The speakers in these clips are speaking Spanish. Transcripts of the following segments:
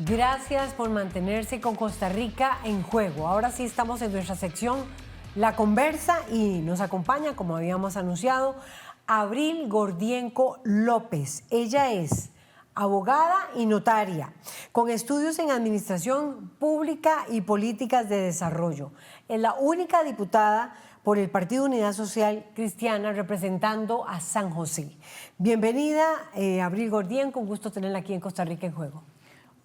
Gracias por mantenerse con Costa Rica en juego. Ahora sí estamos en nuestra sección La Conversa y nos acompaña, como habíamos anunciado, Abril Gordienco López. Ella es abogada y notaria, con estudios en Administración Pública y Políticas de Desarrollo. Es la única diputada por el Partido Unidad Social Cristiana representando a San José. Bienvenida, Abril Gordienco, un gusto tenerla aquí en Costa Rica en juego.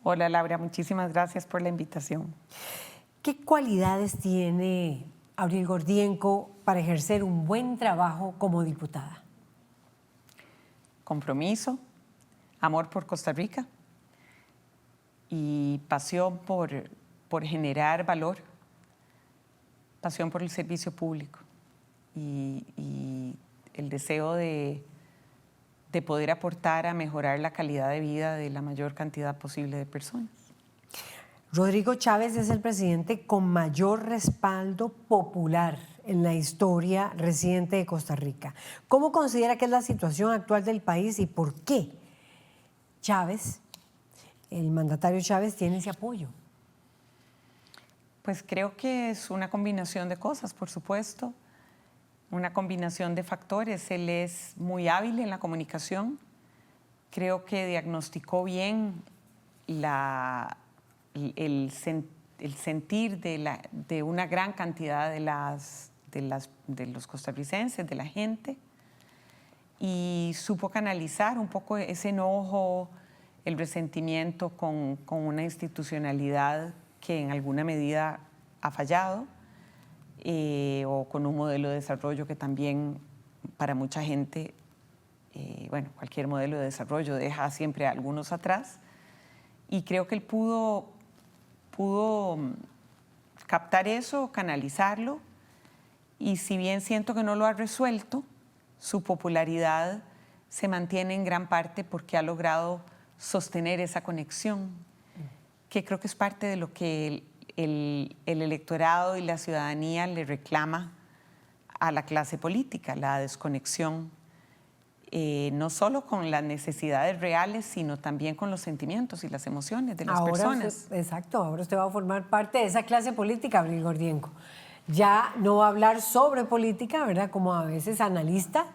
Hola Laura, muchísimas gracias por la invitación. ¿Qué cualidades tiene Abril Gordienco para ejercer un buen trabajo como diputada? Compromiso, amor por Costa Rica y pasión por generar valor, pasión por el servicio público y el deseo de poder aportar a mejorar la calidad de vida de la mayor cantidad posible de personas. Rodrigo Chávez es el presidente con mayor respaldo popular en la historia reciente de Costa Rica. ¿Cómo considera que es la situación actual del país y por qué Chávez, el mandatario Chávez, tiene ese apoyo? Pues creo que es una combinación de cosas, por supuesto, una combinación de factores. Él es muy hábil en la comunicación, creo que diagnosticó bien el sentir de una gran cantidad de los costarricenses, de la gente, y supo canalizar un poco ese enojo, el resentimiento con una institucionalidad que en alguna medida ha fallado, o con un modelo de desarrollo que también para mucha gente, cualquier modelo de desarrollo deja siempre a algunos atrás, y creo que él pudo captar eso, canalizarlo, y si bien siento que no lo ha resuelto, su popularidad se mantiene en gran parte porque ha logrado sostener esa conexión, que creo que es parte de lo que el electorado y la ciudadanía le reclama a la clase política, la desconexión, no solo con las necesidades reales, sino también con los sentimientos y las emociones de las personas. Exacto, ahora usted va a formar parte de esa clase política, Abril Gordienco. Ya no va a hablar sobre política, ¿verdad? Como a veces analista,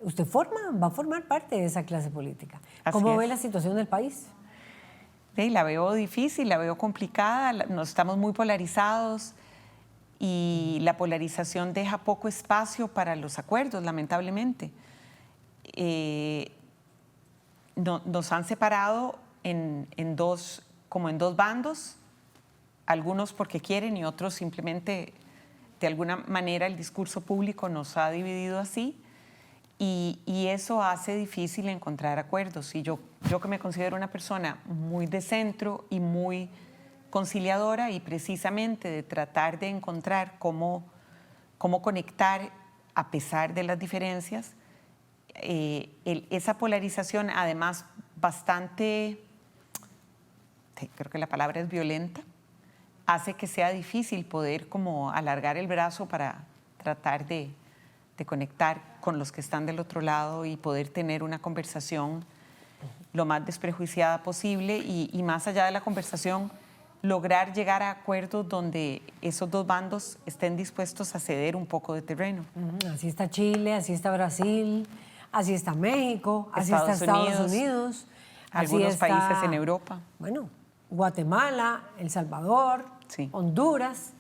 usted va a formar parte de esa clase política. ¿Cómo ve la situación del país? Sí, la veo difícil, la veo complicada, nos estamos muy polarizados y la polarización deja poco espacio para los acuerdos, lamentablemente. Nos han separado como en dos bandos, algunos porque quieren y otros simplemente, de alguna manera, el discurso público nos ha dividido así. Y eso hace difícil encontrar acuerdos. Y yo que me considero una persona muy de centro y muy conciliadora, y precisamente de tratar de encontrar cómo conectar a pesar de las diferencias, esa polarización, además bastante, creo que la palabra es violenta, hace que sea difícil poder como alargar el brazo para tratar de conectar con los que están del otro lado y poder tener una conversación lo más desprejuiciada posible y más allá de la conversación, lograr llegar a acuerdos donde esos dos bandos estén dispuestos a ceder un poco de terreno. Así está Chile, así está Brasil, así está México, así está Estados Unidos. Algunos países en Europa. Bueno, Guatemala, El Salvador, sí. Honduras.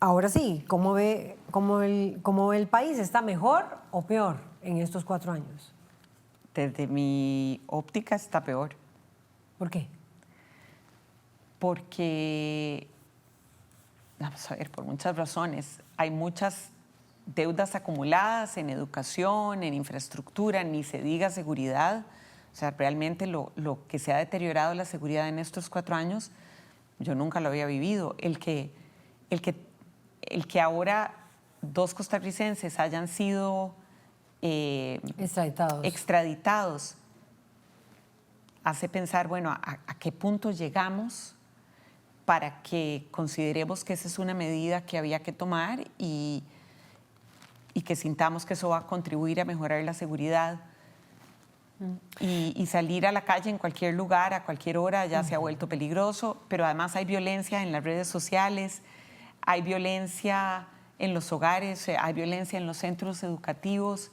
Ahora sí, ¿cómo ve el país? ¿Está mejor o peor en estos 4 años? Desde mi óptica está peor. ¿Por qué? Porque, vamos a ver, por muchas razones. Hay muchas deudas acumuladas en educación, en infraestructura, ni se diga seguridad. O sea, realmente lo que se ha deteriorado la seguridad en estos 4 años, yo nunca lo había vivido. El que ahora 2 costarricenses hayan sido extraditados hace pensar, bueno, ¿a qué punto llegamos para que consideremos que esa es una medida que había que tomar y que sintamos que eso va a contribuir a mejorar la seguridad? Y salir a la calle en cualquier lugar, a cualquier hora, ya se ha vuelto peligroso, pero además hay violencia en las redes sociales, hay violencia en los hogares, hay violencia en los centros educativos.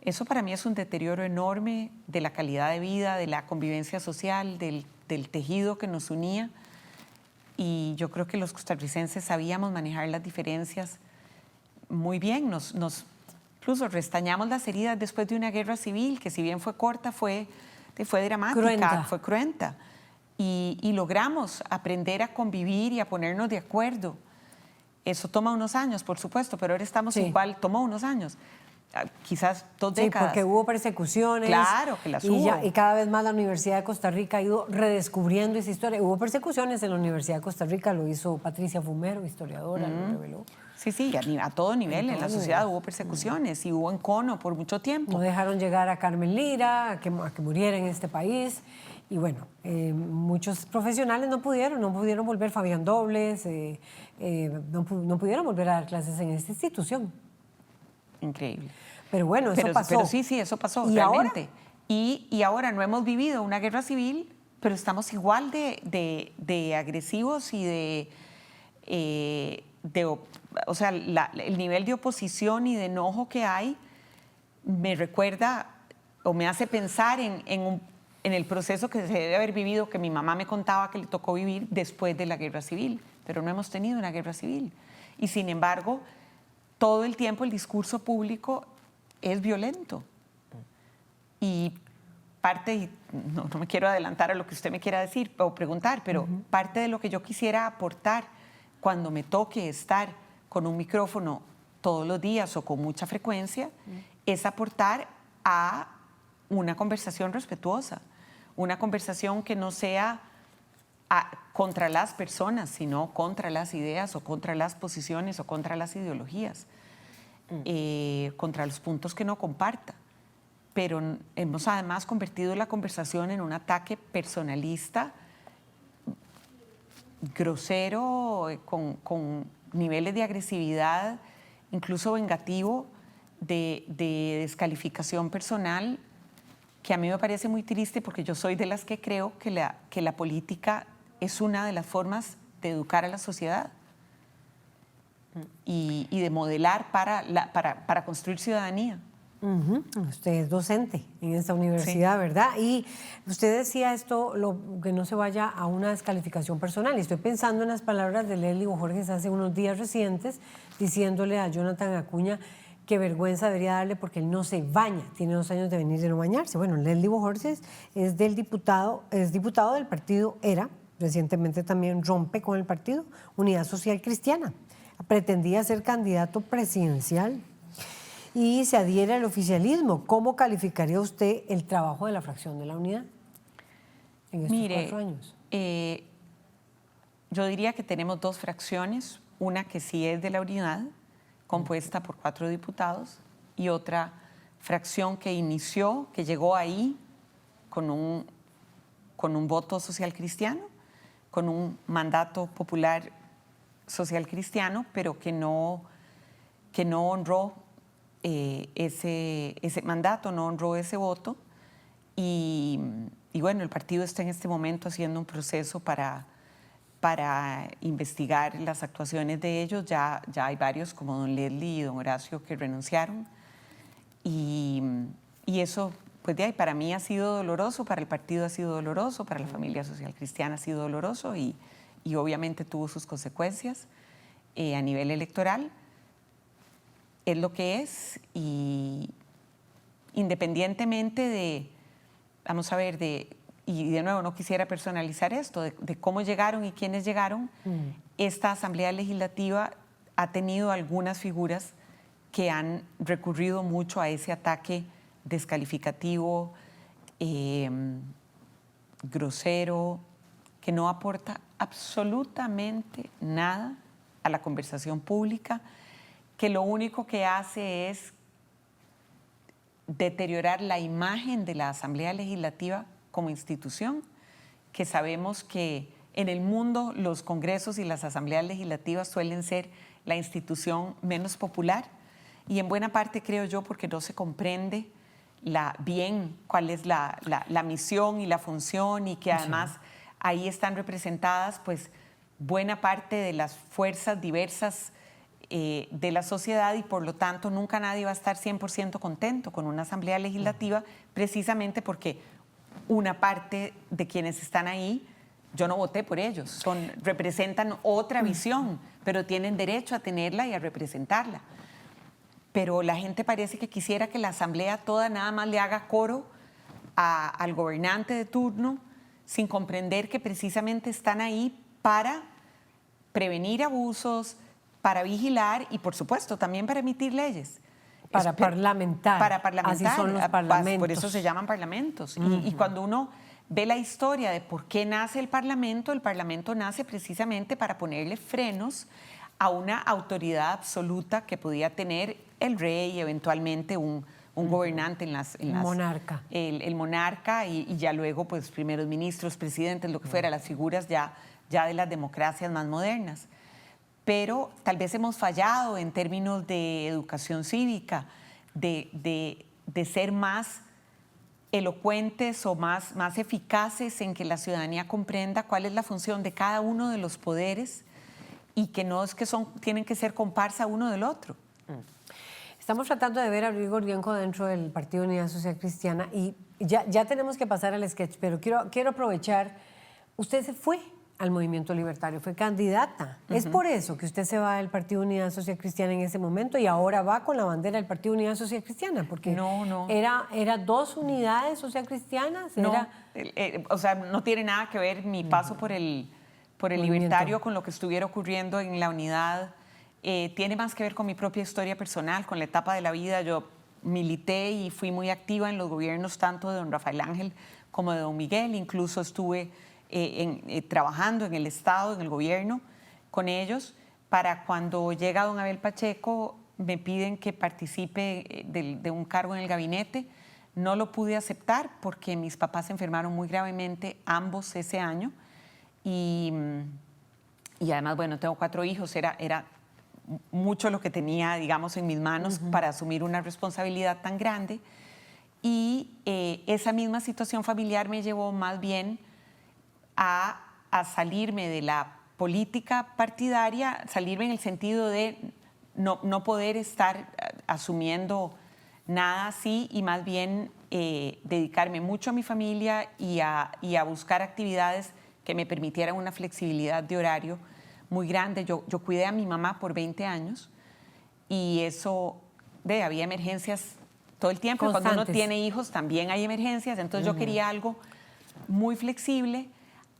Eso para mí es un deterioro enorme de la calidad de vida, de la convivencia social, del tejido que nos unía. Y yo creo que los costarricenses sabíamos manejar las diferencias muy bien. Incluso restañamos las heridas después de una guerra civil, que si bien fue corta, fue dramática, fue cruenta. Y logramos aprender a convivir y a ponernos de acuerdo. Eso toma unos años, por supuesto, pero ahora estamos igual, tomó unos años. Quizás 2 décadas. Sí, porque hubo persecuciones. Claro que las hubo. Y cada vez más la Universidad de Costa Rica ha ido redescubriendo esa historia. Hubo persecuciones en la Universidad de Costa Rica, lo hizo Patricia Fumero, historiadora, lo reveló. Sí, a todo nivel en la sociedad hubo persecuciones y hubo encono por mucho tiempo. No dejaron llegar a Carmen Lira, a que muriera en este país. Y bueno, muchos profesionales no pudieron volver, Fabián Dobles, no pudieron volver a dar clases en esta institución. Increíble. Pero bueno, eso pasó. Pero sí, eso pasó, ¿Y realmente. ahora? Y ahora no hemos vivido una guerra civil, pero estamos igual de agresivos y o sea, el nivel de oposición y de enojo que hay me recuerda o me hace pensar en el proceso que se debe haber vivido, que mi mamá me contaba que le tocó vivir después de la guerra civil, pero no hemos tenido una guerra civil. Y sin embargo, todo el tiempo el discurso público es violento. Y no me quiero adelantar a lo que usted me quiera decir o preguntar, pero parte de lo que yo quisiera aportar cuando me toque estar con un micrófono todos los días o con mucha frecuencia, es aportar a una conversación respetuosa, una conversación que no sea contra las personas, sino contra las ideas o contra las posiciones o contra las ideologías, contra los puntos que no comparta. Pero hemos además convertido la conversación en un ataque personalista, grosero, con niveles de agresividad, incluso vengativo, de descalificación personal, que a mí me parece muy triste porque yo soy de las que creo que la política es una de las formas de educar a la sociedad y de modelar para construir ciudadanía. Usted es docente en esta universidad, sí, ¿verdad? Y usted decía esto, que no se vaya a una descalificación personal. Y estoy pensando en las palabras de Leslie Bojorges hace unos días recientes, diciéndole a Jonathan Acuña que vergüenza debería darle porque él no se baña, tiene 2 años de venir de no bañarse. Bueno, Leslie Bojorges es diputado del partido ERA, recientemente también rompe con el partido Unidad Social Cristiana. Pretendía ser candidato presidencial y se adhiere al oficialismo. ¿Cómo calificaría usted el trabajo de la fracción de la Unidad en estos 4 años? Yo diría que tenemos 2 fracciones, una que sí es de la Unidad, compuesta por 4 diputados, y otra fracción que inició, que llegó ahí con un voto social cristiano, con un mandato popular social cristiano, pero que no honró ese mandato, no honró ese voto. Y bueno, el partido está en este momento haciendo un proceso para investigar las actuaciones de ellos. Ya hay varios, como don Leslie y don Horacio, que renunciaron. Y eso, pues de ahí, para mí ha sido doloroso, para el partido ha sido doloroso, para la familia social cristiana ha sido doloroso y obviamente tuvo sus consecuencias a nivel electoral. Es lo que es, y independientemente de, vamos a ver, y de nuevo no quisiera personalizar esto, de cómo llegaron y quiénes llegaron, esta Asamblea Legislativa ha tenido algunas figuras que han recurrido mucho a ese ataque descalificativo, grosero, que no aporta absolutamente nada a la conversación pública, que lo único que hace es deteriorar la imagen de la Asamblea Legislativa como institución, que sabemos que en el mundo los congresos y las asambleas legislativas suelen ser la institución menos popular, y en buena parte creo yo porque no se comprende cuál es la misión y la función, y que además ahí están representadas pues buena parte de las fuerzas diversas de la sociedad, y por lo tanto nunca nadie va a estar 100% contento con una asamblea legislativa, precisamente porque una parte de quienes están ahí, yo no voté por ellos, representan otra visión, pero tienen derecho a tenerla y a representarla. Pero la gente parece que quisiera que la asamblea toda nada más le haga coro al gobernante de turno, sin comprender que precisamente están ahí para prevenir abusos, para vigilar y, por supuesto, también para emitir leyes. Para parlamentar. Para parlamentar. Así son los parlamentos. Por eso se llaman parlamentos. Y cuando uno ve la historia de por qué nace el parlamento nace precisamente para ponerle frenos a una autoridad absoluta que podía tener el rey, eventualmente un gobernante en las monarca. El monarca y ya luego pues primeros ministros, presidentes, lo que fuera, las figuras ya de las democracias más modernas. Pero tal vez hemos fallado en términos de educación cívica, de ser más elocuentes o más eficaces en que la ciudadanía comprenda cuál es la función de cada uno de los poderes, y que no es que tienen que ser comparsa uno del otro. Estamos tratando de ver a Abril Gordienco dentro del Partido Unidad Social Cristiana, y ya tenemos que pasar al sketch, pero quiero aprovechar. Usted se fue al Movimiento Libertario, fue candidata. ¿Es por eso que usted se va del Partido Unidad Social Cristiana en ese momento y ahora va con la bandera del Partido Unidad Social Cristiana? Porque no. ¿Era dos unidades social cristianas? No, o sea, no tiene nada que ver mi paso por el Libertario con lo que estuviera ocurriendo en la unidad. Tiene más que ver con mi propia historia personal, con la etapa de la vida. Yo milité y fui muy activa en los gobiernos tanto de don Rafael Ángel como de don Miguel. Incluso estuve trabajando en el Estado, en el gobierno, con ellos. Para cuando llega don Abel Pacheco, me piden que participe de un cargo en el gabinete. No lo pude aceptar porque mis papás se enfermaron muy gravemente, ambos ese año. Y además, bueno, tengo 4 hijos, era mucho lo que tenía, digamos, en mis manos para asumir una responsabilidad tan grande. Y esa misma situación familiar me llevó más bien a salirme de la política partidaria, salirme en el sentido de no poder estar asumiendo nada así, y más bien dedicarme mucho a mi familia y a buscar actividades que me permitieran una flexibilidad de horario muy grande. Yo cuidé a mi mamá por 20 años y eso, había emergencias todo el tiempo. Constantes. Cuando uno tiene hijos también hay emergencias, entonces yo quería algo muy flexible,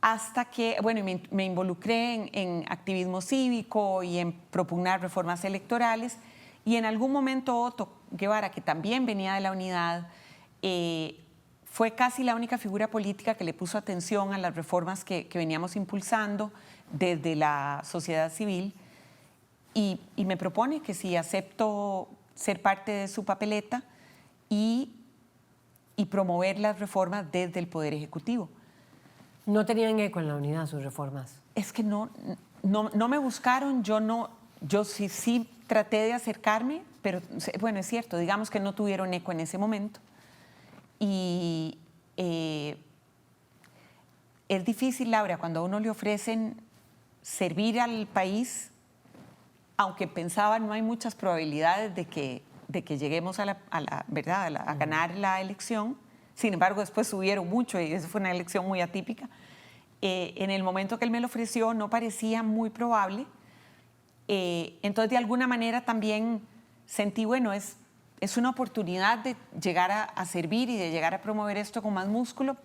hasta que, bueno, me involucré en activismo cívico y en propugnar reformas electorales, y en algún momento Otto Guevara, que también venía de la unidad, fue casi la única figura política que le puso atención a las reformas que veníamos impulsando desde la sociedad civil, y me propone que si acepto ser parte de su papeleta y promover las reformas desde el Poder Ejecutivo. ¿No tenían eco en la unidad sus reformas? Es que no me buscaron, yo sí traté de acercarme, pero bueno, es cierto, digamos que no tuvieron eco en ese momento. Y es difícil, Laura, cuando a uno le ofrecen servir al país, aunque pensaba no hay muchas probabilidades de que lleguemos a la verdad, a ganar la elección. Sin embargo, después subieron mucho y esa fue una elección muy atípica. En el momento que él me lo ofreció no parecía muy probable. Entonces, de alguna manera también sentí, bueno, es una oportunidad de llegar a servir y de llegar a promover esto con más músculo.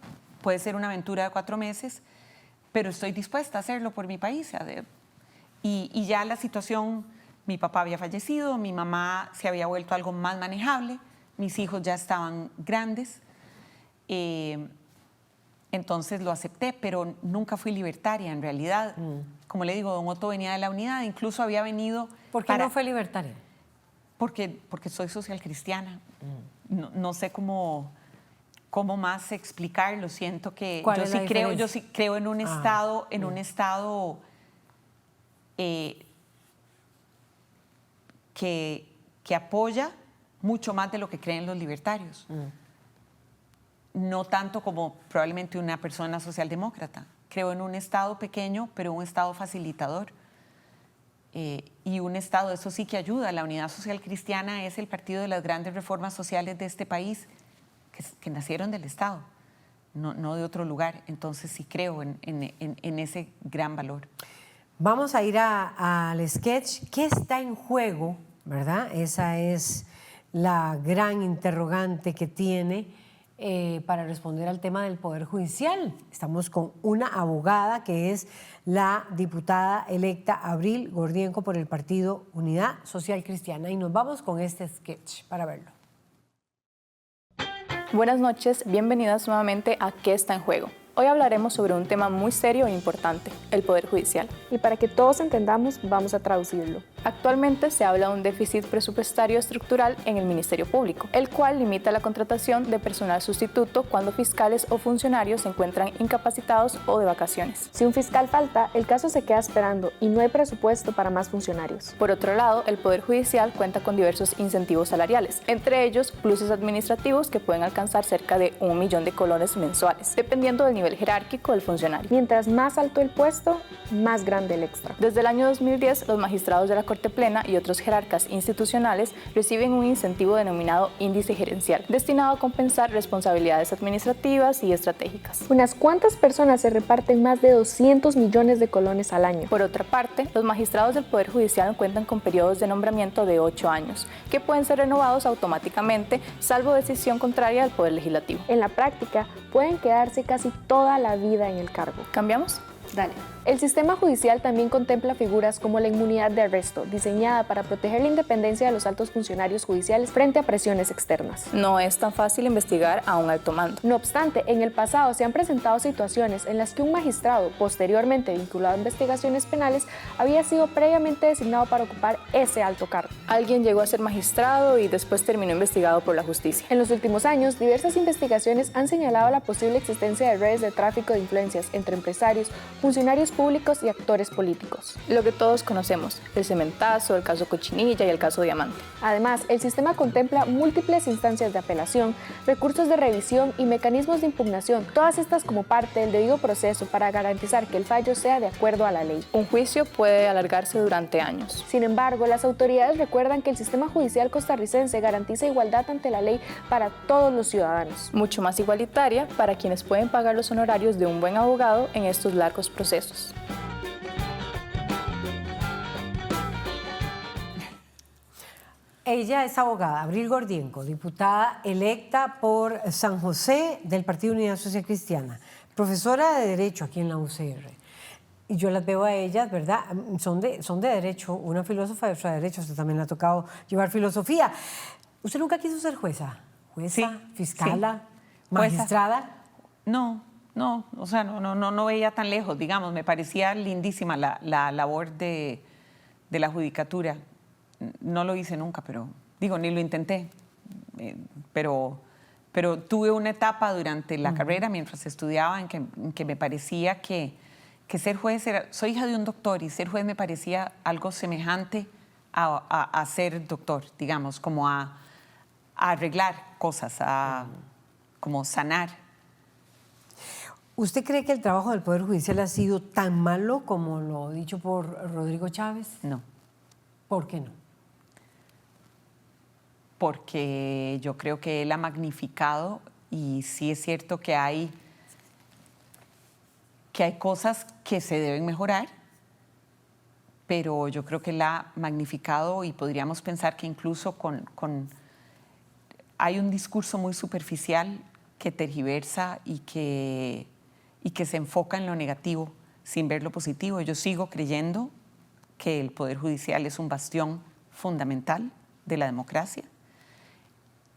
Puede ser una aventura de 4 meses, pero estoy dispuesta a hacerlo por mi país. Y ya la situación, mi papá había fallecido, mi mamá se había vuelto algo más manejable, mis hijos ya estaban grandes. Entonces lo acepté, pero nunca fui libertaria en realidad. Como le digo, don Otto venía de la unidad, incluso había venido... ¿Por qué no fue libertaria? Porque soy social cristiana. No sé cómo más explicarlo. Siento que yo sí creo en un estado, que apoya mucho más de lo que creen los libertarios. no tanto como probablemente una persona socialdemócrata. Creo en un Estado pequeño, pero un Estado facilitador. Y un Estado, eso sí que ayuda. La Unidad Social Cristiana es el partido de las grandes reformas sociales de este país que nacieron del Estado, no de otro lugar. Entonces sí creo en ese gran valor. Vamos a ir al sketch. ¿Qué está en juego? ¿Verdad? Esa es la gran interrogante que tiene para responder al tema del Poder Judicial. Estamos con una abogada que es la diputada electa Abril Gordienco por el partido Unidad Social Cristiana. Y nos vamos con este sketch para verlo. Buenas noches, bienvenidas nuevamente a ¿Qué está en juego? Hoy hablaremos sobre un tema muy serio e importante, el Poder Judicial. Y para que todos entendamos, vamos a traducirlo. Actualmente se habla de un déficit presupuestario estructural en el Ministerio Público, el cual limita la contratación de personal sustituto cuando fiscales o funcionarios se encuentran incapacitados o de vacaciones. Si un fiscal falta, el caso se queda esperando y no hay presupuesto para más funcionarios. Por otro lado, el Poder Judicial cuenta con diversos incentivos salariales, entre ellos pluses administrativos que pueden alcanzar cerca de 1 millón de colones mensuales, dependiendo del nivel jerárquico del funcionario. Mientras más alto el puesto, más grande el extra. Desde el año 2010, los magistrados de la Corte Plena y otros jerarcas institucionales reciben un incentivo denominado índice gerencial, destinado a compensar responsabilidades administrativas y estratégicas. Unas cuantas personas se reparten más de 200 millones de colones al año. Por otra parte, los magistrados del Poder Judicial cuentan con periodos de nombramiento de 8 años, que pueden ser renovados automáticamente, salvo decisión contraria del Poder Legislativo. En la práctica, pueden quedarse casi toda la vida en el cargo. ¿Cambiamos? Dale. El sistema judicial también contempla figuras como la inmunidad de arresto, diseñada para proteger la independencia de los altos funcionarios judiciales frente a presiones externas. No es tan fácil investigar a un alto mando. No obstante, en el pasado se han presentado situaciones en las que un magistrado, posteriormente vinculado a investigaciones penales, había sido previamente designado para ocupar ese alto cargo. Alguien llegó a ser magistrado y después terminó investigado por la justicia. En los últimos años, diversas investigaciones han señalado la posible existencia de redes de tráfico de influencias entre empresarios, funcionarios públicos y actores políticos. Lo que todos conocemos, el cementazo, el caso Cochinilla y el caso Diamante. Además, el sistema contempla múltiples instancias de apelación, recursos de revisión y mecanismos de impugnación, todas estas como parte del debido proceso para garantizar que el fallo sea de acuerdo a la ley. Un juicio puede alargarse durante años. Sin embargo, las autoridades recuerdan que el sistema judicial costarricense garantiza igualdad ante la ley para todos los ciudadanos. Mucho más igualitaria para quienes pueden pagar los honorarios de un buen abogado en estos largos procesos. Ella es abogada, Abril Gordienco, diputada electa por San José del Partido Unidad Social Cristiana, profesora de Derecho aquí en la UCR. Y yo las veo a ellas, ¿verdad? Son de Derecho, una filósofa y otra de Derecho. Usted también le ha tocado llevar filosofía. ¿Usted nunca quiso ser jueza? ¿Jueza? Sí, ¿Fiscala? sí. ¿Magistrada? No, o sea, no veía tan lejos, digamos. Me parecía lindísima la labor de la judicatura. No lo hice nunca, pero digo, ni lo intenté. Pero tuve una etapa durante la carrera, mientras estudiaba, en que me parecía que ser juez era... Soy hija de un doctor y ser juez me parecía algo semejante a ser doctor, digamos, como a arreglar cosas, como sanar. ¿Usted cree que el trabajo del Poder Judicial ha sido tan malo como lo dicho por Rodrigo Chávez? No. ¿Por qué no? Porque yo creo que él ha magnificado, y sí es cierto que hay cosas que se deben mejorar, pero yo creo que él ha magnificado, y podríamos pensar que incluso hay un discurso muy superficial que tergiversa y que se enfoca en lo negativo sin ver lo positivo. Yo sigo creyendo que el Poder Judicial es un bastión fundamental de la democracia,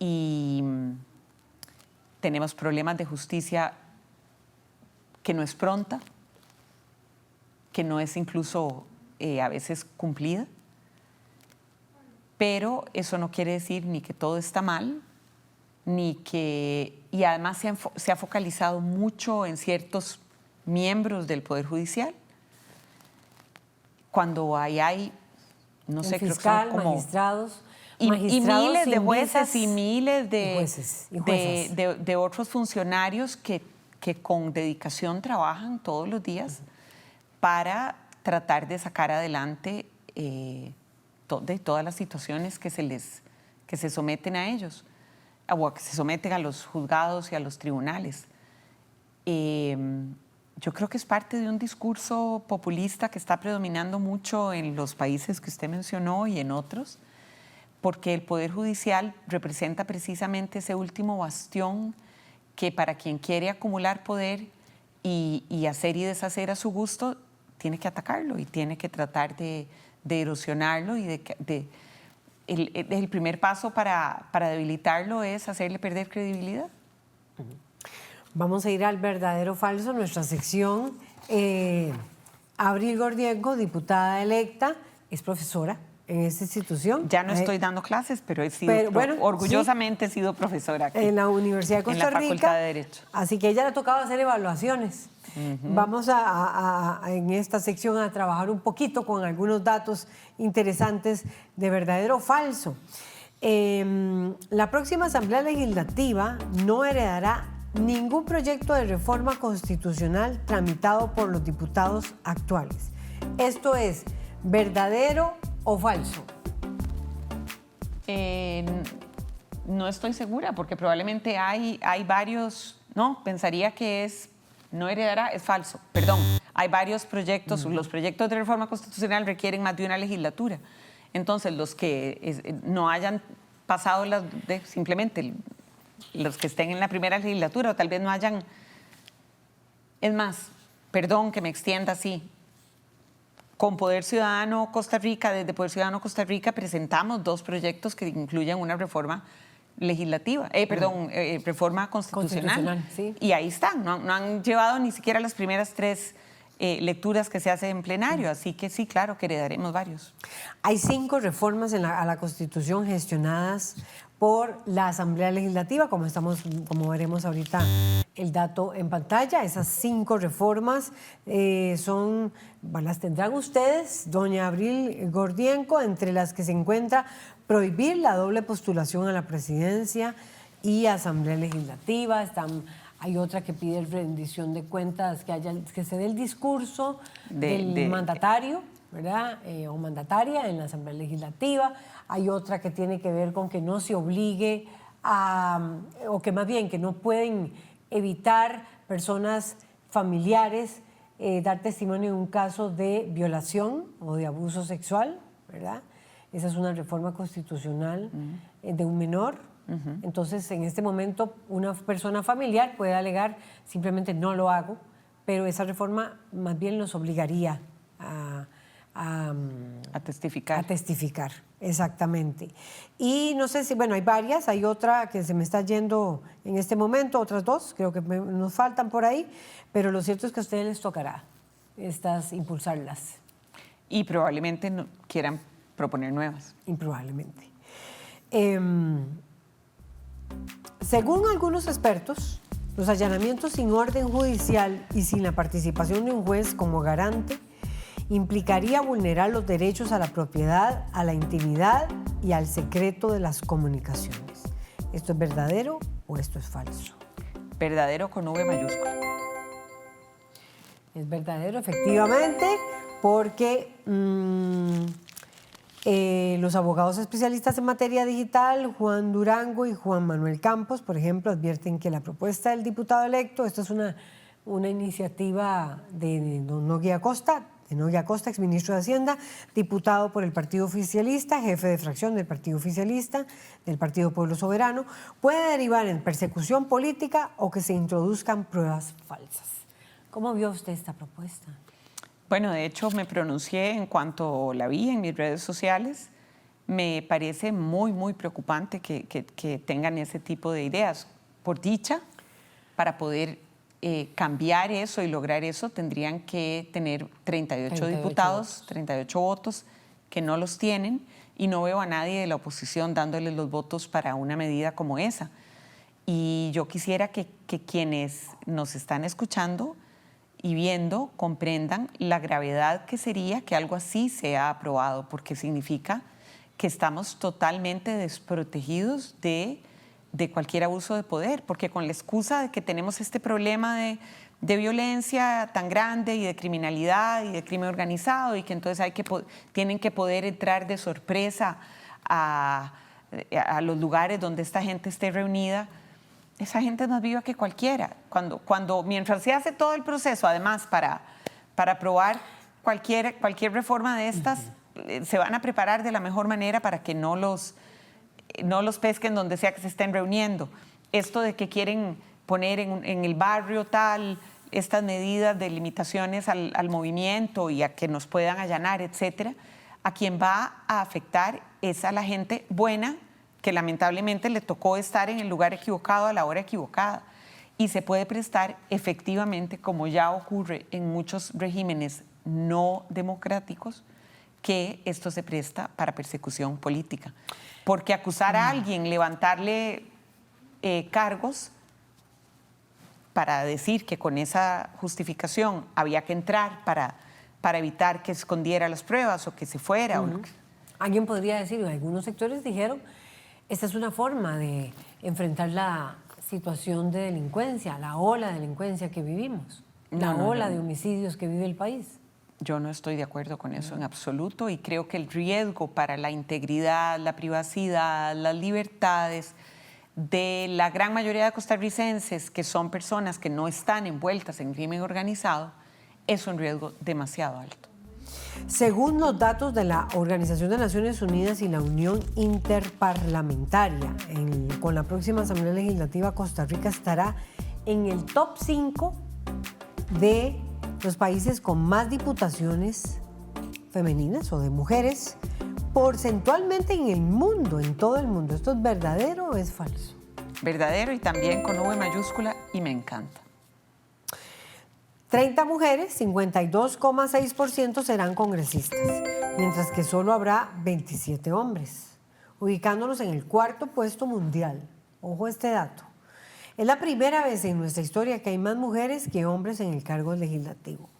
y tenemos problemas de justicia que no es pronta, que no es incluso a veces cumplida, pero eso no quiere decir ni que todo está mal, y además se ha focalizado mucho en ciertos miembros del Poder Judicial, cuando hay no sé, fiscal, creo que son como... magistrados, Y miles de sin jueces visas y miles y jueces y juezas. de otros funcionarios que con dedicación trabajan todos los días para tratar de sacar adelante de todas las situaciones que se someten a ellos, o que se someten a los juzgados y a los tribunales. Yo creo que es parte de un discurso populista que está predominando mucho en los países que usted mencionó y en otros, porque el Poder Judicial representa precisamente ese último bastión que para quien quiere acumular poder y hacer y deshacer a su gusto, tiene que atacarlo y tiene que tratar de erosionarlo y el primer paso para debilitarlo es hacerle perder credibilidad. Vamos a ir al verdadero o falso, nuestra sección. Abril Gordienko, diputada electa, es profesora en esta institución. Ya no estoy dando clases, pero he sido orgullosamente he sido profesora aquí. En la Universidad de Costa Rica. En la Facultad de Derecho. Así que a ella le ha tocado hacer evaluaciones. Vamos en esta sección a trabajar un poquito con algunos datos interesantes de verdadero o falso. La próxima Asamblea Legislativa no heredará ningún proyecto de reforma constitucional tramitado por los diputados actuales. Esto es verdadero o falso. No estoy segura, porque probablemente hay varios, no, pensaría que no heredará, es falso, perdón. Hay varios proyectos, los proyectos de reforma constitucional requieren más de una legislatura. Entonces, los que no hayan pasado simplemente los que estén en la primera legislatura, o tal vez no hayan... Es más, perdón que me extienda así, con Poder Ciudadano Costa Rica, desde Poder Ciudadano Costa Rica, presentamos 2 proyectos que incluyen una reforma legislativa, reforma constitucional. Sí. Y ahí están, no han llevado ni siquiera las primeras 3 lecturas que se hacen en plenario, así que sí, claro, que heredaremos varios. Hay 5 reformas a la Constitución gestionadas por la Asamblea Legislativa, como veremos ahorita el dato en pantalla. Esas 5 reformas las tendrán ustedes, doña Abril Gordienko, entre las que se encuentra prohibir la doble postulación a la presidencia y Asamblea Legislativa. Hay otra que pide rendición de cuentas, que se dé el discurso del mandatario, ¿verdad? O mandataria en la Asamblea Legislativa. Hay otra que tiene que ver con que no se obligue o que más bien que no pueden evitar personas familiares dar testimonio en un caso de violación o de abuso sexual, ¿verdad? Esa es una reforma constitucional de un menor. Entonces, en este momento, una persona familiar puede alegar simplemente no lo hago, pero esa reforma más bien los obligaría a testificar. A testificar, exactamente. Y no sé si, hay varias, hay otra que se me está yendo en este momento, otras 2, creo que nos faltan por ahí, pero lo cierto es que a ustedes les tocará impulsarlas. Y probablemente quieran proponer nuevas. Improbablemente. Según algunos expertos, los allanamientos sin orden judicial y sin la participación de un juez como garante implicaría vulnerar los derechos a la propiedad, a la intimidad y al secreto de las comunicaciones. ¿Esto es verdadero o esto es falso? Verdadero con V mayúscula. Es verdadero, efectivamente, porque los abogados especialistas en materia digital, Juan Durango y Juan Manuel Campos, por ejemplo, advierten que la propuesta del diputado electo, esto es una iniciativa de don Nogui Acosta, exministro de Hacienda, diputado por el Partido Oficialista, jefe de fracción del Partido Oficialista, del Partido Pueblo Soberano, puede derivar en persecución política o que se introduzcan pruebas falsas. ¿Cómo vio usted esta propuesta? Bueno, de hecho me pronuncié en cuanto la vi en mis redes sociales. Me parece muy, muy preocupante que tengan ese tipo de ideas. Por dicha, para poder cambiar eso y lograr eso, tendrían que tener 38 diputados, 38 votos, que no los tienen, y no veo a nadie de la oposición dándoles los votos para una medida como esa. Y yo quisiera que quienes nos están escuchando y viendo comprendan la gravedad que sería que algo así sea aprobado, porque significa que estamos totalmente desprotegidos de cualquier abuso de poder, porque con la excusa de que tenemos este problema de violencia tan grande y de criminalidad y de crimen organizado y que entonces tienen que poder entrar de sorpresa a los lugares donde esta gente esté reunida, esa gente es más viva que cualquiera. Mientras se hace todo el proceso, además, para aprobar cualquier reforma de estas, se van a preparar de la mejor manera para que no los pesquen donde sea que se estén reuniendo. Esto de que quieren poner en el barrio tal estas medidas de limitaciones al movimiento y a que nos puedan allanar, etcétera, a quien va a afectar es a la gente buena que lamentablemente le tocó estar en el lugar equivocado a la hora equivocada. Y se puede prestar efectivamente, como ya ocurre en muchos regímenes no democráticos, que esto se presta para persecución política. Porque acusar a alguien, levantarle cargos para decir que con esa justificación había que entrar para evitar que escondiera las pruebas o que se fuera. Alguien podría decir, algunos sectores dijeron, esta es una forma de enfrentar la situación de delincuencia, la ola de delincuencia que vivimos, la ola de homicidios que vive el país. Yo no estoy de acuerdo con eso en absoluto y creo que el riesgo para la integridad, la privacidad, las libertades de la gran mayoría de costarricenses, que son personas que no están envueltas en crimen organizado, es un riesgo demasiado alto. Según los datos de la Organización de Naciones Unidas y la Unión Interparlamentaria, con la próxima Asamblea Legislativa, Costa Rica estará en el top 5 de los países con más diputaciones femeninas o de mujeres porcentualmente en el mundo, en todo el mundo. ¿Esto es verdadero o es falso? Verdadero y también con V mayúscula y me encanta. 30 mujeres, 52,6% serán congresistas, mientras que solo habrá 27 hombres, ubicándonos en el 4º puesto mundial. Ojo a este dato. Es la primera vez en nuestra historia que hay más mujeres que hombres en el cargo legislativo.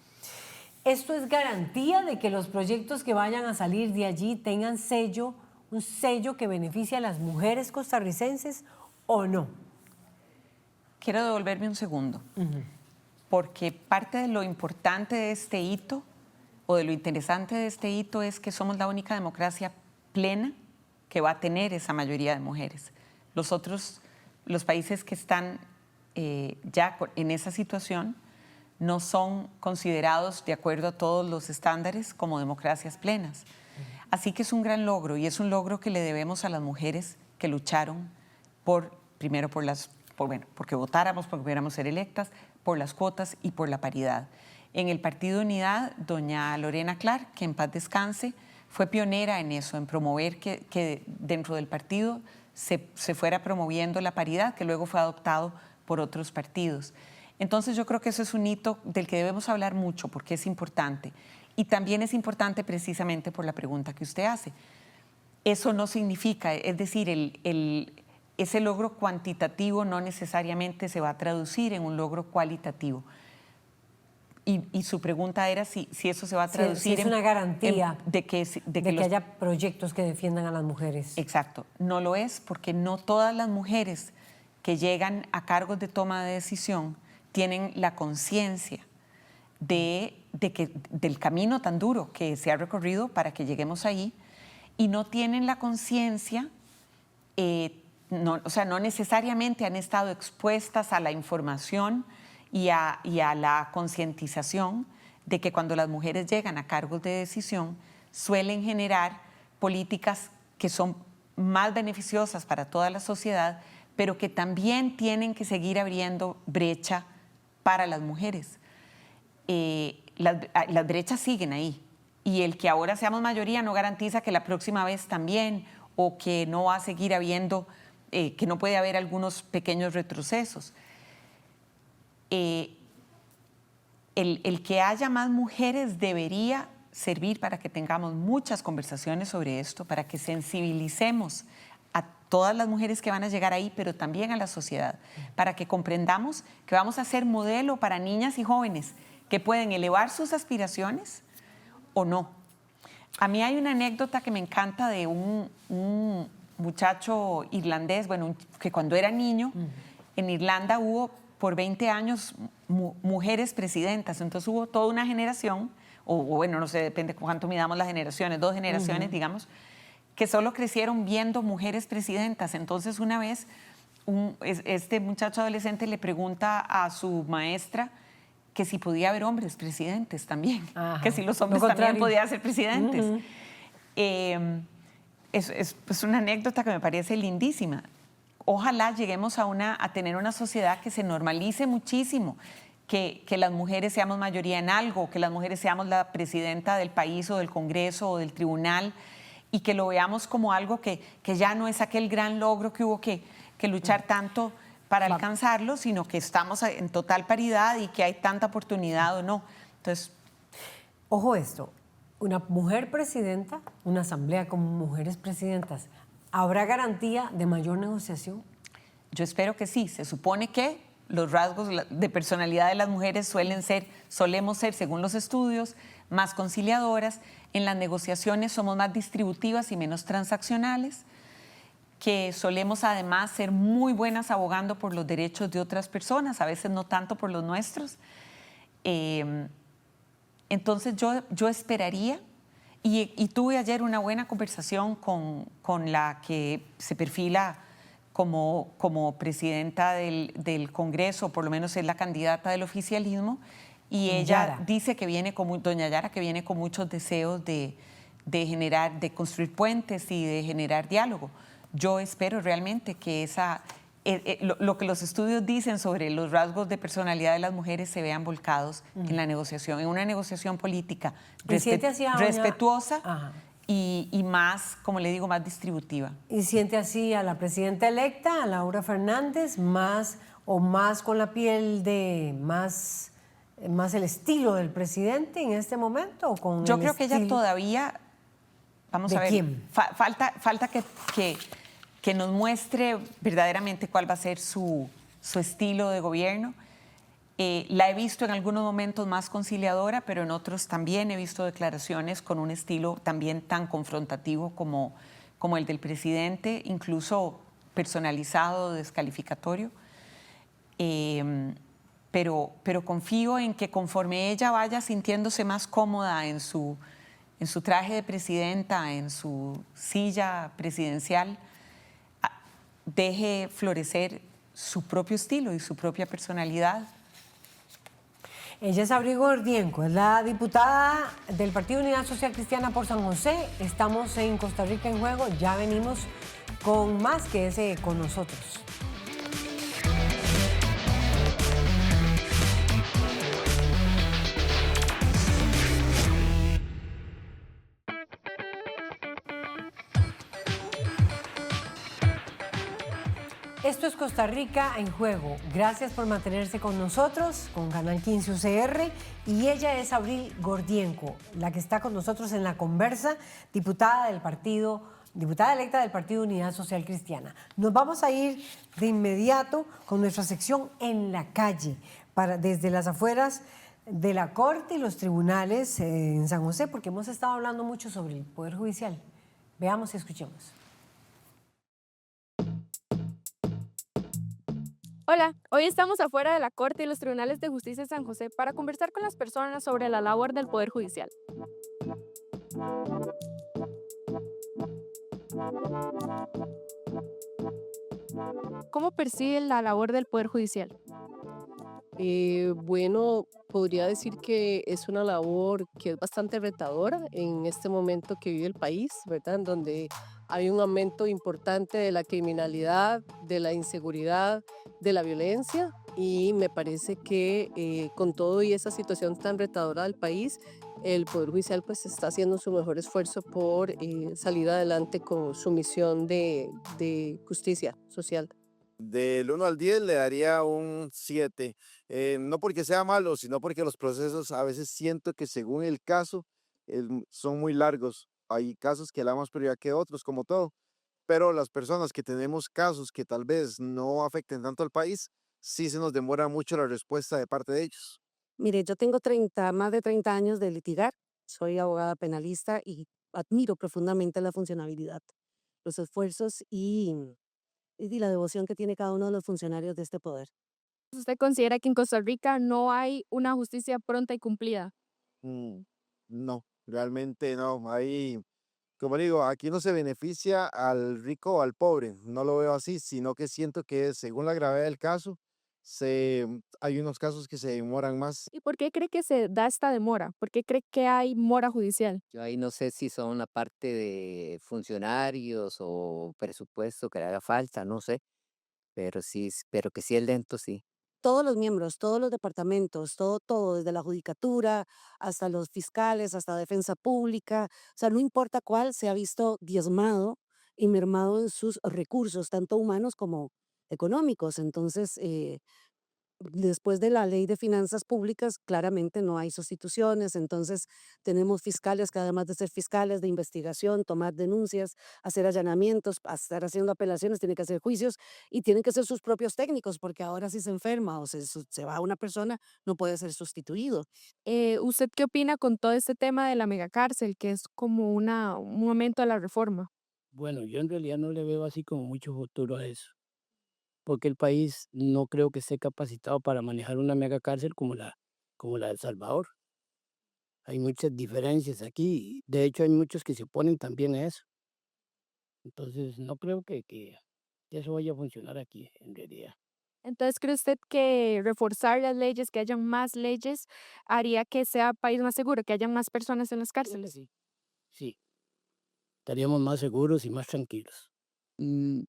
¿Esto es garantía de que los proyectos que vayan a salir de allí tengan un sello que beneficie a las mujeres costarricenses o no? Quiero devolverme un segundo, porque parte de lo importante de este hito o de lo interesante de este hito es que somos la única democracia plena que va a tener esa mayoría de mujeres. Los países que están ya en esa situación no son considerados de acuerdo a todos los estándares como democracias plenas. Así que es un gran logro y es un logro que le debemos a las mujeres que lucharon primero porque votáramos, porque pudiéramos ser electas, por las cuotas y por la paridad. En el Partido Unidad, doña Lorena Clark, que en paz descanse, fue pionera en eso, en promover que dentro del partido se fuera promoviendo la paridad, que luego fue adoptado por otros partidos. Entonces yo creo que eso es un hito del que debemos hablar mucho porque es importante. Y también es importante precisamente por la pregunta que usted hace. Eso no significa, es decir, ese logro cuantitativo no necesariamente se va a traducir en un logro cualitativo. Y su pregunta era si eso se va a traducir si es una garantía de que haya proyectos que defiendan a las mujeres. Exacto. No lo es porque no todas las mujeres que llegan a cargos de toma de decisión tienen la conciencia del camino tan duro que se ha recorrido para que lleguemos ahí y no tienen la conciencia, no necesariamente han estado expuestas a la información y a la concientización de que cuando las mujeres llegan a cargos de decisión suelen generar políticas que son más beneficiosas para toda la sociedad, pero que también tienen que seguir abriendo brecha para las mujeres. Las brechas siguen ahí y el que ahora seamos mayoría no garantiza que la próxima vez también o que no va a seguir habiendo, que no puede haber algunos pequeños retrocesos. El que haya más mujeres debería servir para que tengamos muchas conversaciones sobre esto, para que sensibilicemos a todas las mujeres que van a llegar ahí, pero también a la sociedad, para que comprendamos que vamos a ser modelo para niñas y jóvenes que pueden elevar sus aspiraciones o no. A mí hay una anécdota que me encanta de un muchacho irlandés, bueno, que cuando era niño, en Irlanda hubo por 20 años mujeres presidentas, entonces hubo toda una generación, o bueno, no sé, depende cuánto midamos las generaciones, 2 generaciones, digamos, que solo crecieron viendo mujeres presidentas. Entonces una vez este muchacho adolescente le pregunta a su maestra que si podía haber hombres presidentes también, Ajá. que si los hombres también podían ser presidentes. Es una anécdota que me parece lindísima. Ojalá lleguemos a tener una sociedad que se normalice muchísimo, que las mujeres seamos mayoría en algo, que las mujeres seamos la presidenta del país o del Congreso o del tribunal, y que lo veamos como algo que ya no es aquel gran logro que hubo que luchar tanto para alcanzarlo, sino que estamos en total paridad y que hay tanta oportunidad o no. Entonces, ojo esto, una mujer presidenta, una asamblea con mujeres presidentas, ¿habrá garantía de mayor negociación? yo espero que sí. Se supone que los rasgos de personalidad de las mujeres solemos ser, según los estudios, más conciliadoras. En las negociaciones somos más distributivas y menos transaccionales, que solemos además ser muy buenas abogando por los derechos de otras personas, a veces no tanto por los nuestros. Entonces yo esperaría, y tuve ayer una buena conversación con la que se perfila como presidenta del Congreso, por lo menos es la candidata del oficialismo, y ella Yara. dice que viene doña Yara, que viene con muchos deseos de construir puentes y de generar diálogo. Yo espero realmente que lo que los estudios dicen sobre los rasgos de personalidad de las mujeres se vean volcados en la negociación, en una negociación política respetuosa y más, como le digo, más distributiva. ¿Y siente así a la presidenta electa, a Laura Fernández, más con la piel de más el estilo del presidente en este momento? ¿O con Yo el creo que ella estilo todavía, vamos de a ver, quién? falta que nos muestre verdaderamente cuál va a ser su estilo de gobierno. La he visto en algunos momentos más conciliadora, pero en otros también he visto declaraciones con un estilo también tan confrontativo como el del presidente, incluso personalizado, descalificatorio. Pero confío en que conforme ella vaya sintiéndose más cómoda en su traje de presidenta, en su silla presidencial, deje florecer su propio estilo y su propia personalidad. Ella es Abril Gordienco, es la diputada del Partido Unidad Social Cristiana por San José. Estamos en Costa Rica en Juego, ya venimos con más. Quédese con nosotros. Esto es Costa Rica en Juego. Gracias por mantenerse con nosotros, con Canal 15 UCR. Y ella es Abril Gordienco, la que está con nosotros en la conversa, diputada electa del Partido Unidad Social Cristiana. Nos vamos a ir de inmediato con nuestra sección En la Calle, desde las afueras de la Corte y los tribunales en San José, porque hemos estado hablando mucho sobre el Poder Judicial. Veamos y escuchemos. Hola, hoy estamos afuera de la Corte y los Tribunales de Justicia de San José para conversar con las personas sobre la labor del Poder Judicial. ¿Cómo percibe la labor del Poder Judicial? Bueno, podría decir que es una labor que es bastante retadora en este momento que vive el país, ¿verdad? En donde hay un aumento importante de la criminalidad, de la inseguridad, de la violencia, y me parece que con todo y esa situación tan retadora del país, el Poder Judicial pues está haciendo su mejor esfuerzo por salir adelante con su misión de justicia social. Del 1 al 10 le daría un 7. No porque sea malo, sino porque los procesos a veces siento que según el caso son muy largos. Hay casos que le damos prioridad que otros, como todo, pero las personas que tenemos casos que tal vez no afecten tanto al país, sí se nos demora mucho la respuesta de parte de ellos. Mire, yo tengo más de 30 años de litigar, soy abogada penalista y admiro profundamente la funcionabilidad, los esfuerzos y la devoción que tiene cada uno de los funcionarios de este poder. ¿Usted considera que en Costa Rica no hay una justicia pronta y cumplida? Mm, no, realmente no. Ahí, como digo, aquí no se beneficia al rico o al pobre, no lo veo así, sino que siento que según la gravedad del caso, hay unos casos que se demoran más. ¿Y por qué cree que se da esta demora? ¿Por qué cree que hay mora judicial? Yo ahí no sé si son la parte de funcionarios o presupuesto que le haga falta, no sé, pero sí, pero que sí el lento sí. Todos los miembros, todos los departamentos, todo, desde la judicatura hasta los fiscales, hasta defensa pública, o sea, no importa cuál, se ha visto diezmado y mermado en sus recursos, tanto humanos como económicos. Entonces, después de la ley de finanzas públicas, claramente no hay sustituciones, entonces tenemos fiscales que además de ser fiscales de investigación, tomar denuncias, hacer allanamientos, estar haciendo apelaciones, tienen que hacer juicios y tienen que ser sus propios técnicos, porque ahora si se enferma o se va una persona, no puede ser sustituido. ¿Usted qué opina con todo este tema de la megacárcel, que es como un momento de la reforma? Bueno, yo en realidad no le veo así como mucho futuro a eso, porque el país no creo que esté capacitado para manejar una mega cárcel como la de El Salvador. Hay muchas diferencias aquí, de hecho hay muchos que se oponen también a eso. Entonces no creo que eso vaya a funcionar aquí en realidad. Entonces, ¿cree usted que reforzar las leyes, que hayan más leyes, haría que sea país más seguro, que hayan más personas en las Creo que cárceles? sí, sí, estaríamos más seguros y más tranquilos. Mm,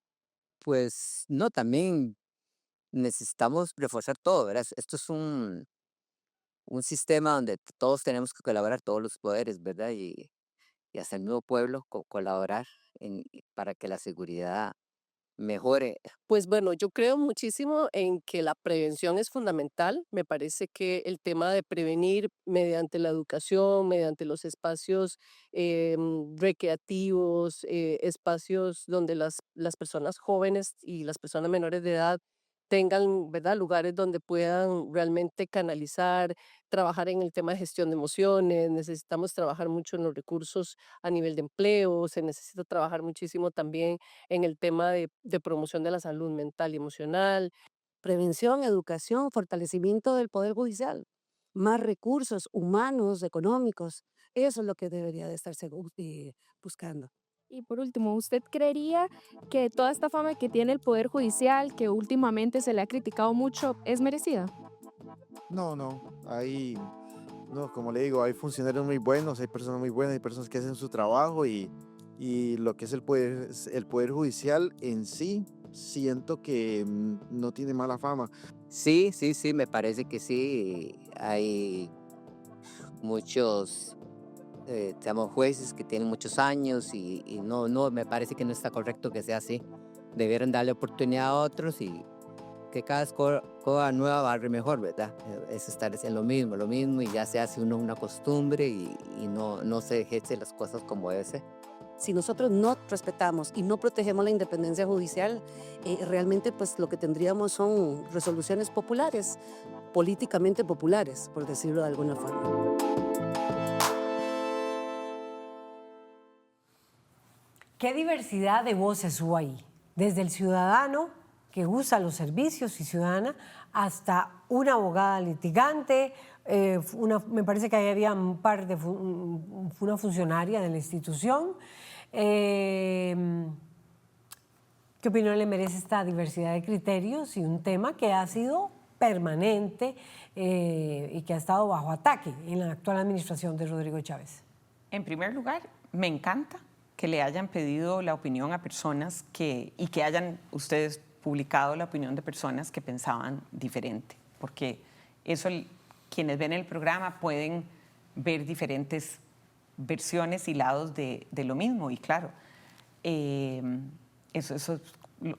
Pues no, también necesitamos reforzar todo, ¿verdad? Esto es un sistema donde todos tenemos que colaborar, todos los poderes, ¿verdad? Y hasta el nuevo pueblo colaborar para que la seguridad mejore. Pues bueno, yo creo muchísimo en que la prevención es fundamental. Me parece que el tema de prevenir mediante la educación, mediante los espacios recreativos, espacios donde las personas jóvenes y las personas menores de edad tengan, ¿verdad?, lugares donde puedan realmente canalizar, trabajar en el tema de gestión de emociones. Necesitamos trabajar mucho en los recursos a nivel de empleo, se necesita trabajar muchísimo también en el tema de promoción de la salud mental y emocional. Prevención, educación, fortalecimiento del poder judicial, más recursos humanos, económicos, eso es lo que debería de estar buscando. Y por último, ¿usted creería que toda esta fama que tiene el Poder Judicial, que últimamente se le ha criticado mucho, es merecida? No, no, ahí, no, como le digo, hay funcionarios muy buenos, hay personas muy buenas, hay personas que hacen su trabajo y lo que es el poder judicial en sí, siento que no tiene mala fama. Sí, sí, sí, me parece que sí. Hay muchos, digamos, jueces que tienen muchos años y no, me parece que no está correcto que sea así. Debieron darle oportunidad a otros y que cada escoba nueva barre mejor, ¿verdad? Es estar haciendo lo mismo y ya se hace uno una costumbre y no se ejerce las cosas como debe ser. Si nosotros no respetamos y no protegemos la independencia judicial, realmente pues lo que tendríamos son resoluciones populares, políticamente populares, por decirlo de alguna forma. ¿Qué diversidad de voces hubo ahí? Desde el ciudadano que usa los servicios y ciudadana hasta una abogada litigante, me parece que ahí había un par de una funcionaria de la institución. ¿Qué opinión le merece esta diversidad de criterios y un tema que ha sido permanente y que ha estado bajo ataque en la actual administración de Rodrigo Chávez? En primer lugar, me encanta que le hayan pedido la opinión a personas y que hayan ustedes publicado la opinión de personas que pensaban diferente, porque eso quienes ven el programa pueden ver diferentes versiones y lados de lo mismo, y claro, eso es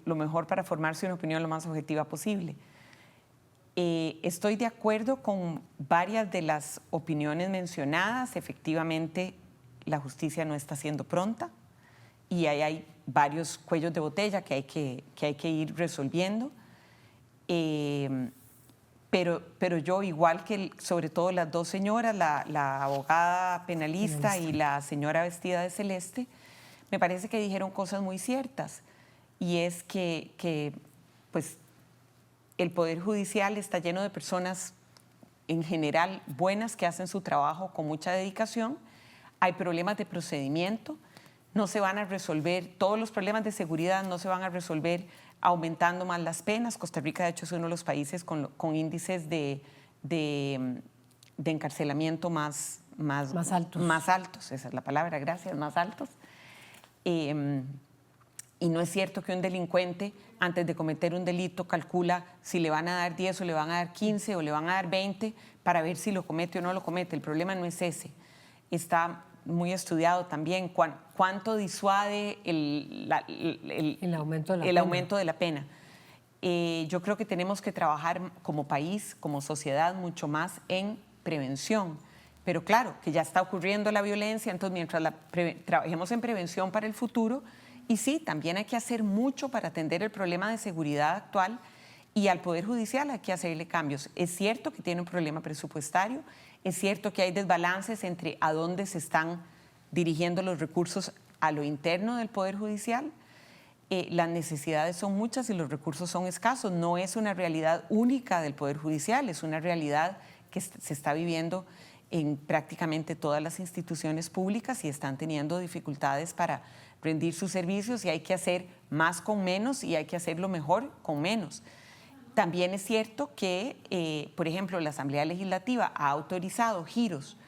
lo mejor para formarse una opinión lo más objetiva posible. Estoy de acuerdo con varias de las opiniones mencionadas. Efectivamente, la justicia no está siendo pronta y ahí hay varios cuellos de botella que hay que ir resolviendo. pero yo, igual que sobre todo las dos señoras, la abogada penalista y la señora vestida de celeste, me parece que dijeron cosas muy ciertas. Y es que pues, el Poder Judicial está lleno de personas en general buenas que hacen su trabajo con mucha dedicación. Hay problemas de procedimiento, no se van a resolver, todos los problemas de seguridad no se van a resolver aumentando más las penas. Costa Rica, de hecho, es uno de los países con índices de encarcelamiento más altos, esa es la palabra, gracias, más altos. Y no es cierto que un delincuente, antes de cometer un delito, calcula si le van a dar 10 o le van a dar 15 o le van a dar 20 para ver si lo comete o no lo comete. El problema no es ese. Está muy estudiado también cuánto disuade el aumento de la pena. Yo creo que tenemos que trabajar como país, como sociedad, mucho más en prevención. Pero claro, que ya está ocurriendo la violencia, entonces mientras trabajemos en prevención para el futuro, y sí, también hay que hacer mucho para atender el problema de seguridad actual, y al Poder Judicial hay que hacerle cambios. Es cierto que tiene un problema presupuestario, es cierto que hay desbalances entre a dónde se están dirigiendo los recursos a lo interno del Poder Judicial. Las necesidades son muchas y los recursos son escasos. No es una realidad única del Poder Judicial, es una realidad que se está viviendo en prácticamente todas las instituciones públicas y están teniendo dificultades para rendir sus servicios, y hay que hacer más con menos y hay que hacerlo mejor con menos. También es cierto que, por ejemplo, la Asamblea Legislativa ha autorizado giros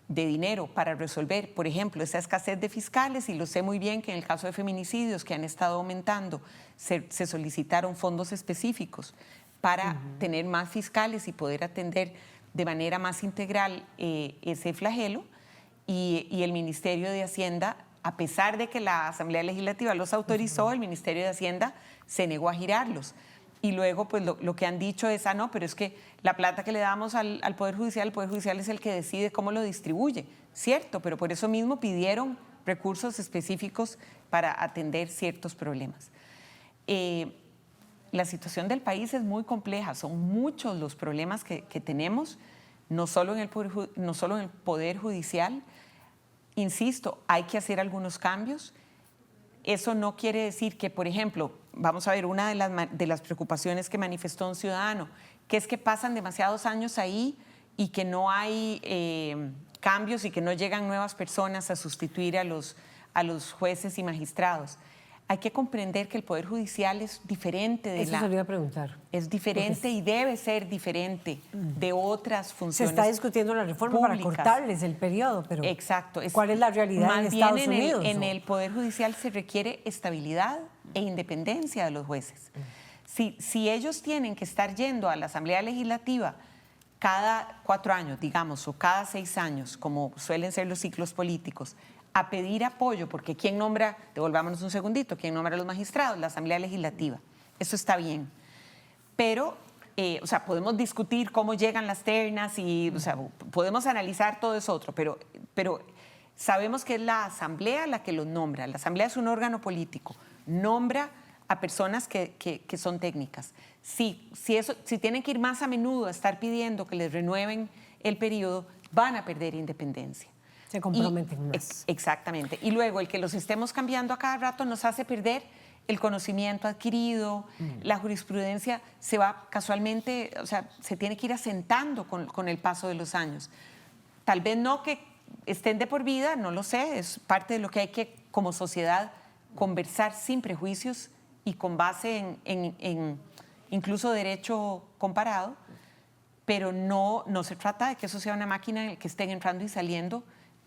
de dinero para resolver, por ejemplo, esa escasez de fiscales, y lo sé muy bien que en el caso de feminicidios que han estado aumentando, se solicitaron fondos específicos para tener más fiscales y poder atender de manera más integral ese flagelo, y el Ministerio de Hacienda, a pesar de que la Asamblea Legislativa los autorizó, el Ministerio de Hacienda se negó a girarlos. Y luego, pues lo que han dicho es, no, pero es que la plata que le damos al Poder Judicial, el Poder Judicial es el que decide cómo lo distribuye. Cierto, pero por eso mismo pidieron recursos específicos para atender ciertos problemas. La situación del país es muy compleja, son muchos los problemas que tenemos, no solo en el Poder Judicial. Insisto, hay que hacer algunos cambios. Eso no quiere decir que, por ejemplo, vamos a ver, una de las preocupaciones que manifestó un ciudadano, que es que pasan demasiados años ahí y que no hay cambios y que no llegan nuevas personas a sustituir a los jueces y magistrados. Hay que comprender que el Poder Judicial es diferente Eso se lo iba a preguntar. Es diferente y debe ser diferente de otras funciones. Se está discutiendo la reforma públicas para cortarles el periodo, pero exacto. ¿cuál es la realidad en Estados Unidos? En el Poder Judicial se requiere estabilidad e independencia de los jueces. Si ellos tienen que estar yendo a la Asamblea Legislativa cada 4 años, digamos, o cada 6 años, como suelen ser los ciclos políticos, a pedir apoyo, porque ¿quién nombra, devolvámonos un segundito, quién nombra a los magistrados? La Asamblea Legislativa. Eso está bien. Pero, o sea, podemos discutir cómo llegan las ternas y, o sea, podemos analizar todo eso otro, pero sabemos que es la Asamblea la que los nombra. La Asamblea es un órgano político, nombra a personas que son técnicas. Si tienen que ir más a menudo a estar pidiendo que les renueven el periodo, van a perder independencia. Se comprometen más. Exactamente. Y luego el que los estemos cambiando a cada rato nos hace perder el conocimiento adquirido, la jurisprudencia se va casualmente, o sea, se tiene que ir asentando con el paso de los años. Tal vez no que estén de por vida, no lo sé, es parte de lo que hay que, como sociedad, conversar sin prejuicios y con base en incluso derecho comparado, pero no se trata de que eso sea una máquina en la que estén entrando y saliendo,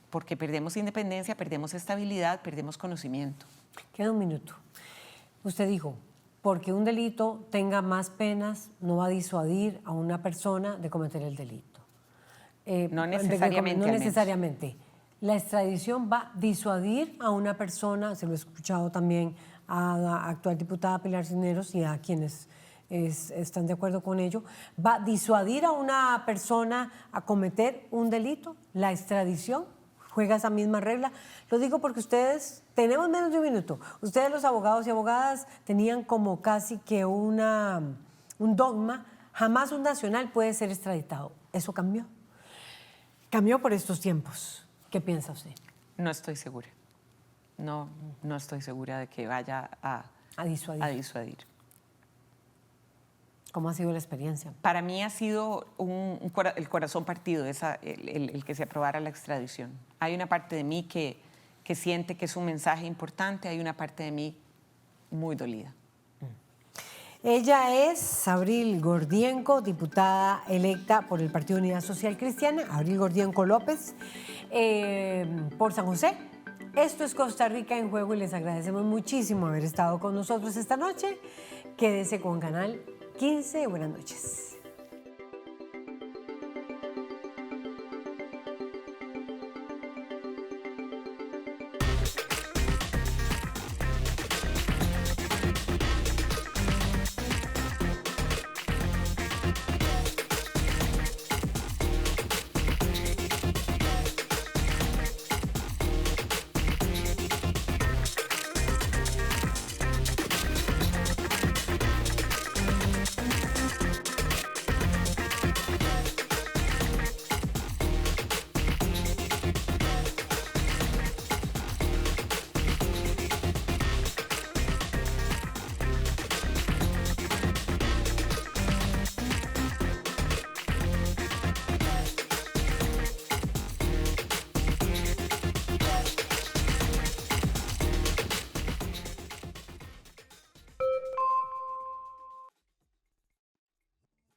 porque perdemos independencia, perdemos estabilidad, perdemos conocimiento. Queda un minuto. Usted dijo, porque un delito tenga más penas, no va a disuadir a una persona de cometer el delito. No necesariamente. No necesariamente. La extradición va a disuadir a una persona, se lo he escuchado también a la actual diputada Pilar Cisneros y a quienes están de acuerdo con ello, va a disuadir a una persona a cometer un delito. La extradición juega esa misma regla. Lo digo porque ustedes, tenemos menos de un minuto, ustedes los abogados y abogadas tenían como casi que un dogma Jamás un nacional puede ser extraditado. Eso cambió. Cambió por estos tiempos. ¿Qué piensa usted? No estoy segura. No estoy segura de que vaya a disuadir. ¿Cómo ha sido la experiencia? Para mí ha sido el corazón partido, el que se aprobara la extradición. Hay una parte de mí que siente que es un mensaje importante, hay una parte de mí muy dolida. Ella es Abril Gordienco, diputada electa por el Partido Unidad Social Cristiana, Abril Gordienco López, por San José. Esto es Costa Rica en Juego y les agradecemos muchísimo haber estado con nosotros esta noche. Quédese con Canal 15. Buenas noches.